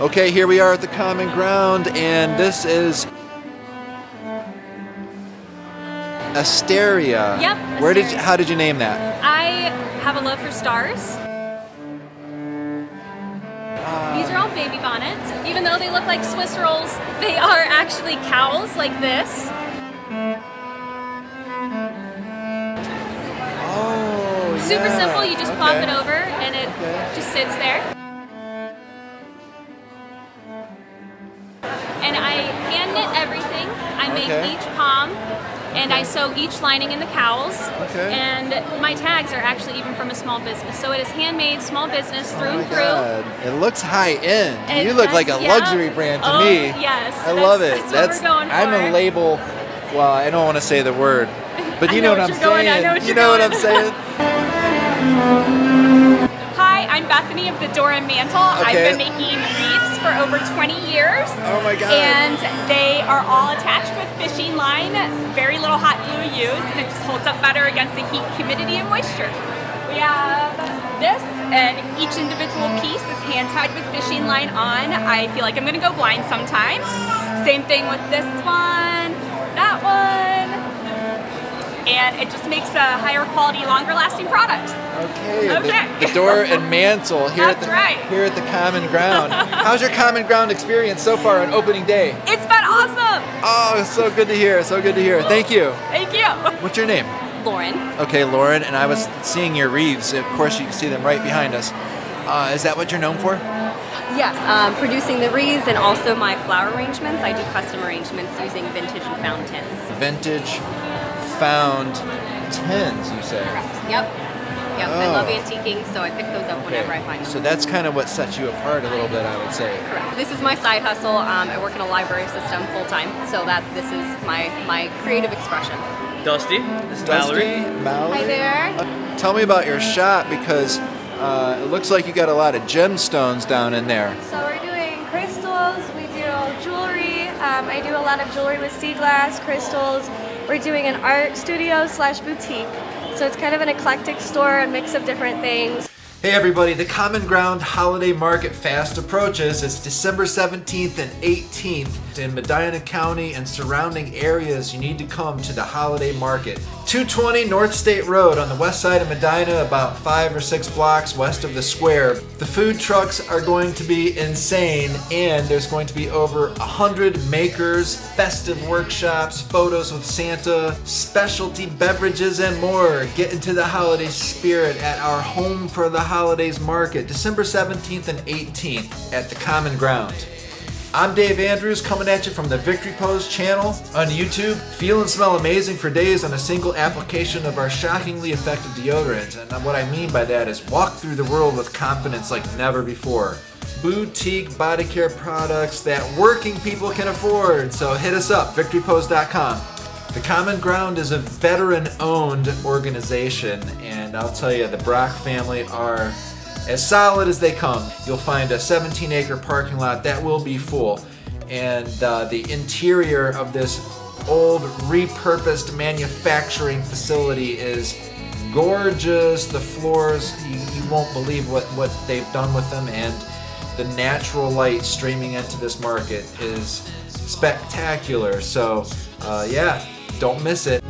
Okay, here we are at the Common Ground, and this is Asteria. Yep. How did you name that? I have a love for stars. These are all baby bonnets. Even though they look like Swiss rolls, they are actually cows like this. Oh, Super yeah. simple. You just plop it over and it just sits there. And I hand knit everything. I make each palm, and I sew each lining in the cowls. And my tags are actually even from a small business. So it is handmade, small business through and through. God. It looks high end. You look like a luxury brand to me. Yes. I love it. That's what we're going for. I'm a label. Well, I don't want to say the word, but you know what I'm saying. You know what I'm saying. Hi, I'm Bethany of the Door and Mantle. I've been making wreaths for over 20 years. Oh my God. And they are all attached with fishing line, very little hot glue used, and it just holds up better against the heat, humidity, and moisture. We have this, and each individual piece is hand tied with fishing line on. I feel like I'm gonna go blind sometimes. Same thing with this one, that one. And it just makes a higher quality, longer lasting product. Okay. The Door and Mantle here at the Common Ground. How's your Common Ground experience so far on opening day? It's been awesome. Oh, so good to hear. So good to hear. Thank you. Thank you. What's your name? Lauren. Okay, Lauren. And I was seeing your wreaths. Of course, you can see them right behind us. Is that what you're known for? Yes, producing the wreaths and also my flower arrangements. I do custom arrangements using vintage and found tins. Vintage found tins, you say? Correct. Yep. Yep. I love antiquing, so I pick those up whenever I find them. So that's kind of what sets you apart a little bit, I would say. Correct. This is my side hustle. I work in a library system full time, so this is my creative expression. Dusty. This is Mallory. Hi there. Tell me about your shop, because it looks like you got a lot of gemstones down in there. So we're doing crystals, we do jewelry. I do a lot of jewelry with sea glass, crystals. We're doing an art studio / boutique. So it's kind of an eclectic store, a mix of different things. Hey everybody, the Common Ground Holiday Market fast approaches. It's December 17th and 18th in Medina County and surrounding areas. You need to come to the holiday market. 220 North State Road on the west side of Medina, about 5 or 6 blocks west of the square. The food trucks are going to be insane, and there's going to be over 100 makers, festive workshops, photos with Santa, specialty beverages, and more. Get into the holiday spirit at our home for the holidays market, December 17th and 18th at the Common Ground. I'm Dave Andrews, coming at you from the Victory Pose channel on YouTube. Feel and smell amazing for days on a single application of our shockingly effective deodorant. And what I mean by that is walk through the world with confidence like never before. Boutique body care products that working people can afford. So hit us up, victorypose.com. The Common Ground is a veteran-owned organization, and I'll tell you, the Brock family are as solid as they come. You'll find a 17-acre parking lot that will be full, and the interior of this old repurposed manufacturing facility is gorgeous. The floors, you won't believe what they've done with them, and the natural light streaming into this market is spectacular. So yeah, don't miss it.